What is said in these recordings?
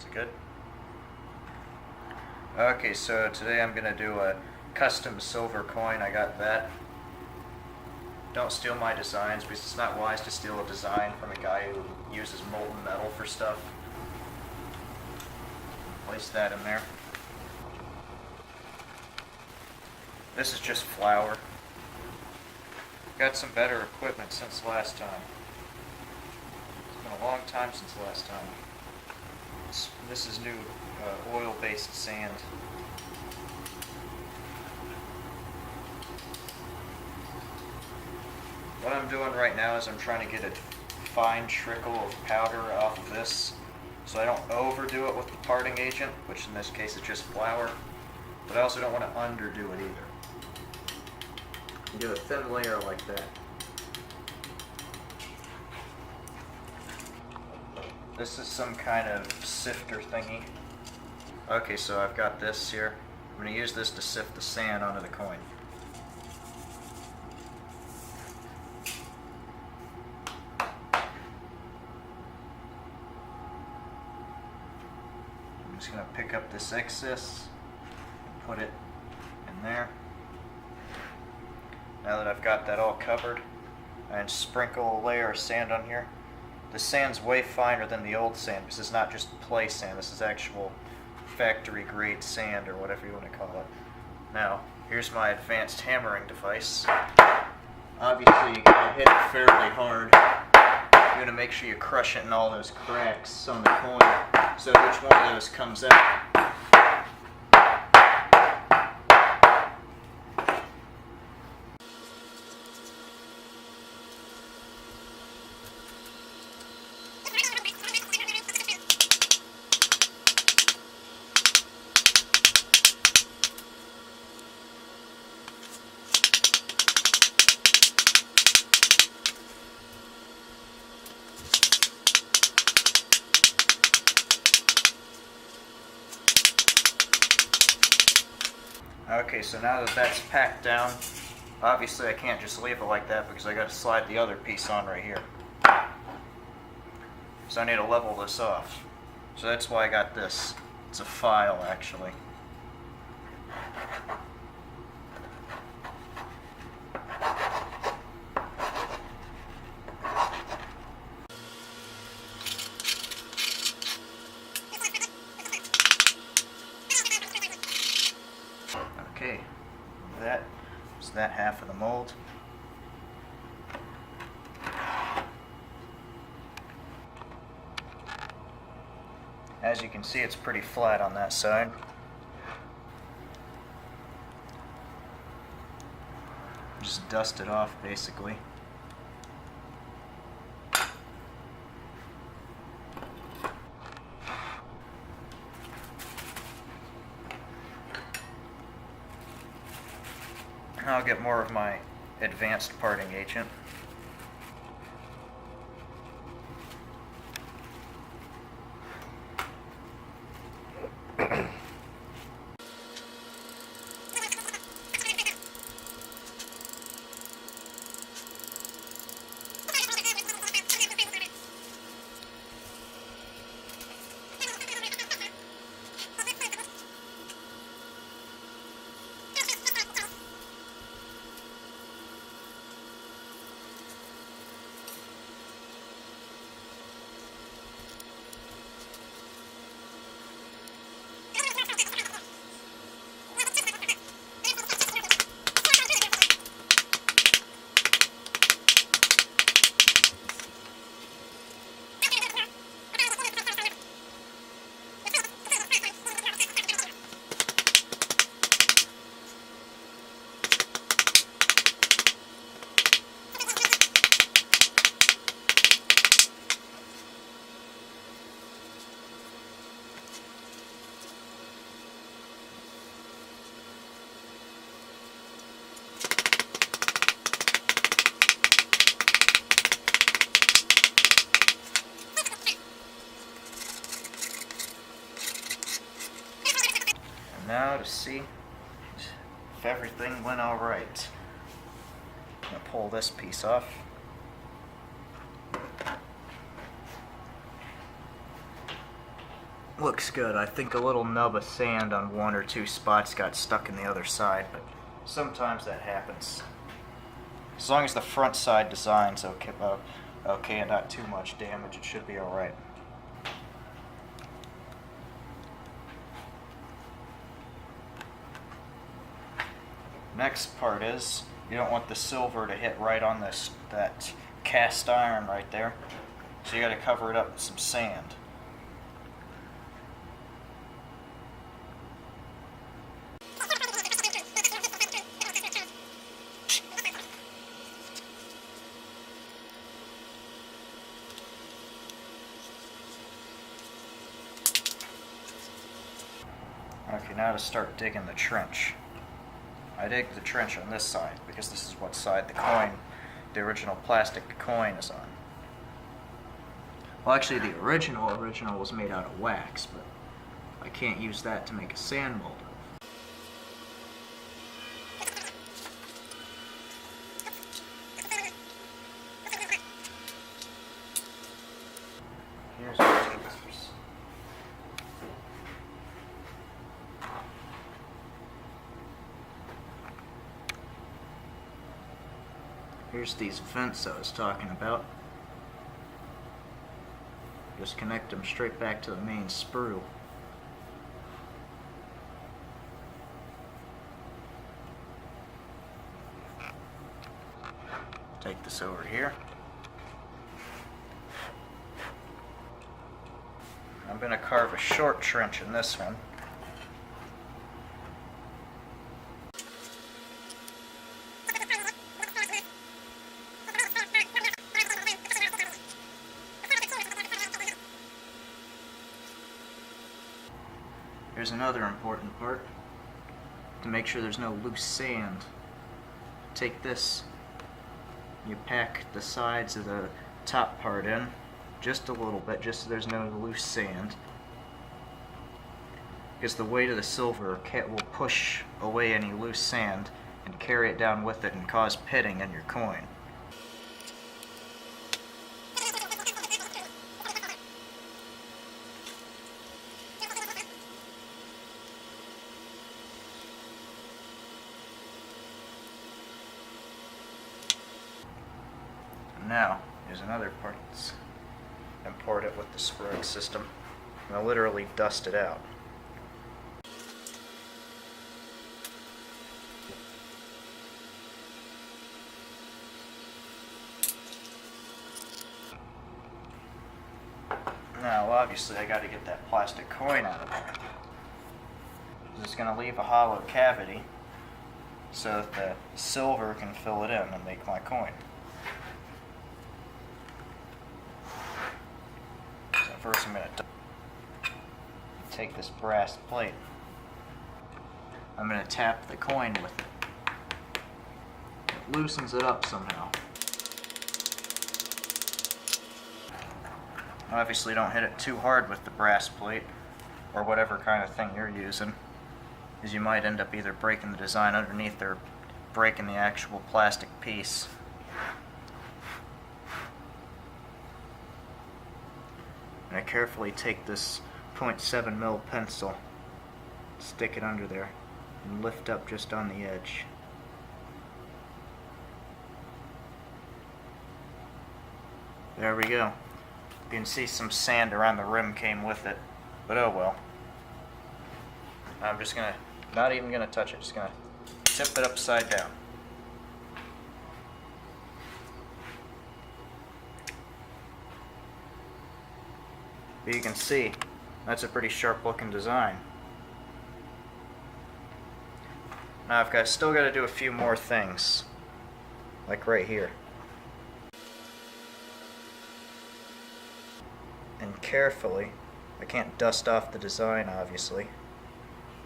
Is it good? Okay, so today I'm gonna do a custom silver coin. I got that. Don't steal my designs because it's not wise to steal a design from a guy who uses molten metal for stuff. Place that in there. This is just flour. Got some better equipment since last time. It's been a long time since last time. This is new oil-based sand. What I'm doing right now is I'm trying to get a fine trickle of powder off of this so I don't overdo it with the parting agent, which in this case is just flour, but I also don't want to underdo it either. You do a thin layer like that. This is some kind of sifter thingy. Okay, so I've got this here. I'm going to use this to sift the sand onto the coin. I'm just going to pick up this excess and put it in there. Now that I've got that all covered, and sprinkle a layer of sand on here. The sand's way finer than the old sand because it's not just play sand, this is actual factory grade sand or whatever you want to call it. Now, here's my advanced hammering device. Obviously, you gotta hit it fairly hard. You want to make sure you crush it in all those cracks on the coin so which one of those comes out. Okay, so now that that's packed down, obviously I can't just leave it like that because I got to slide the other piece on right here. So I need to level this off. So that's why I got this. It's a file, actually. Okay, that is that half of the mold. As you can see, it's pretty flat on that side. Just dust it off, basically. I'll get more of my advanced parting agent. Now to see if everything went all right. I'm going to pull this piece off. looks good. I think a little nub of sand on one or two spots got stuck in the other side, but sometimes that happens. As long as the front side design's okay and not too much damage, it should be alright. Next part is, you don't want the silver to hit right on that cast iron right there, so you got to cover it up with some sand. Okay, now to start digging the trench. I dig the trench on this side because this is what side the original plastic coin is on. Well, actually the original was made out of wax, but I can't use that to make a sand mold of. Here's the tweezers. Here's these vents I was talking about. Just connect them straight back to the main sprue. Take this over here. I'm going to carve a short trench in this one. Here's another important part. To make sure there's no loose sand, take this, you pack the sides of the top part in just a little bit, just so there's no loose sand. Because the weight of the silver will push away any loose sand and carry it down with it and cause pitting in your coin. Now, here's another part that's important with the spruing system. I'm going to literally dust it out. Now, obviously, I got to get that plastic coin out of there. I'm just going to leave a hollow cavity so that the silver can fill it in and make my coin. First I'm going to take this brass plate. I'm going to tap the coin with it. It loosens it up somehow. Obviously don't hit it too hard with the brass plate or whatever kind of thing you're using, because you might end up either breaking the design underneath or breaking the actual plastic piece. And I carefully take this 0.7 mil pencil, stick it under there, and lift up just on the edge. There we go. You can see some sand around the rim came with it, but oh well. I'm just not even gonna touch it, just gonna tip it upside down. But you can see, that's a pretty sharp looking design. Now still got to do a few more things, like right here. And carefully, I can't dust off the design obviously,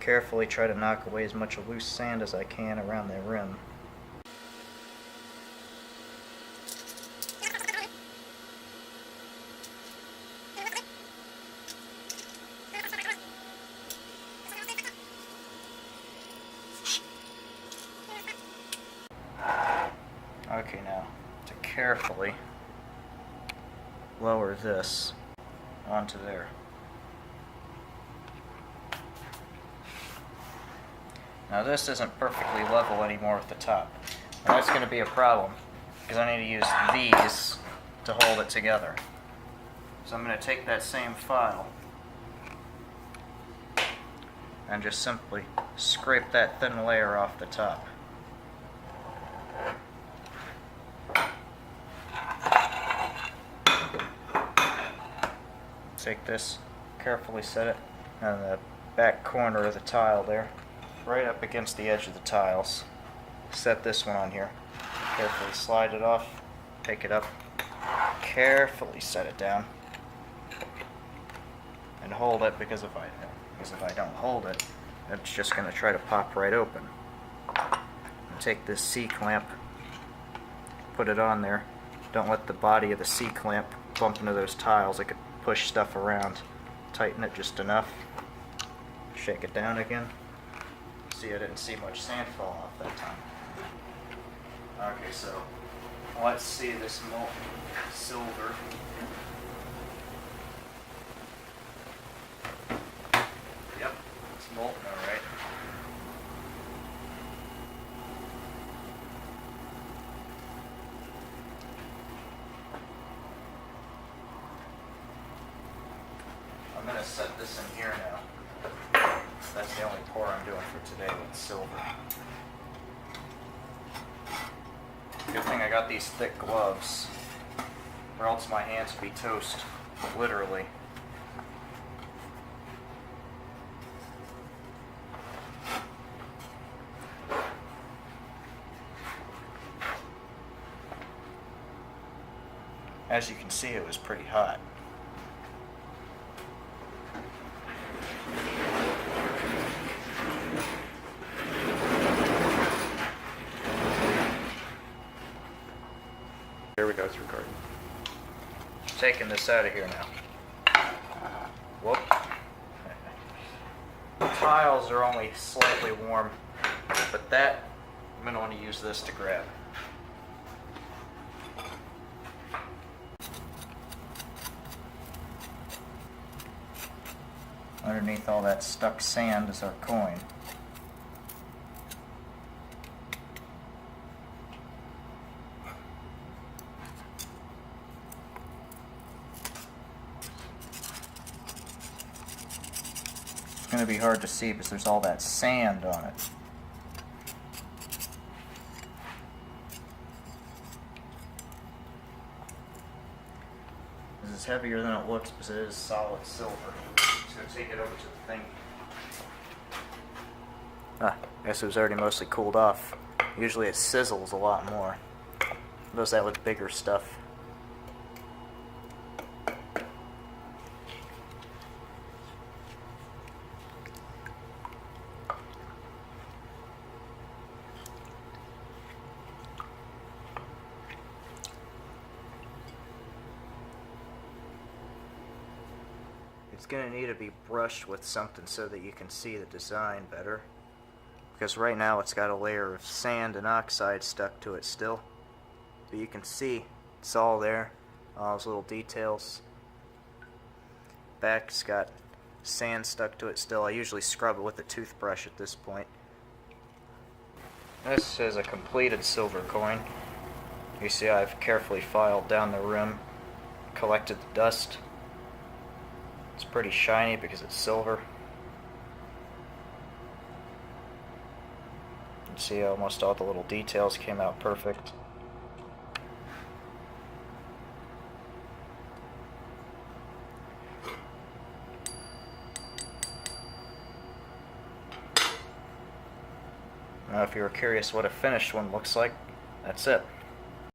carefully try to knock away as much loose sand as I can around the rim. Okay, now to carefully lower this onto there. Now this isn't perfectly level anymore with the top. Now that's going to be a problem, because I need to use these to hold it together. So I'm going to take that same file and just simply scrape that thin layer off the top. Take this, carefully set it on the back corner of the tile there, right up against the edge of the tiles. Set this one on here. Carefully slide it off, pick it up, carefully set it down, and hold it, because if I don't hold it, it's just going to try to pop right open. And take this C-clamp, put it on there. Don't let the body of the C-clamp bump into those tiles. It could push stuff around. Tighten it just enough. Shake it down again. See, I didn't see much sand fall off that time. Okay, so let's see this molten silver. Yep, it's molten alright. I'm going to set this in here now. That's the only pour I'm doing for today with silver. Good thing I got these thick gloves, or else my hands would be toast, literally. As you can see, it was pretty hot. There we go, it's recording. Taking this out of here now. Whoop. The tiles are only slightly warm, but that, I'm going to want to use this to grab. Underneath all that stuck sand is our coin. It's going to be hard to see because there's all that sand on it. This is heavier than it looks because it is solid silver. Just going to take it over to the thing. I guess it was already mostly cooled off. Usually it sizzles a lot more. It does that with bigger stuff. It's going to need to be brushed with something so that you can see the design better. Because right now it's got a layer of sand and oxide stuck to it still. But you can see it's all there, all those little details. Back's got sand stuck to it still. I usually scrub it with a toothbrush at this point. This is a completed silver coin. You see I've carefully filed down the rim, collected the dust. It's pretty shiny because it's silver. You can see almost all the little details came out perfect. Now if you were curious what a finished one looks like, that's it.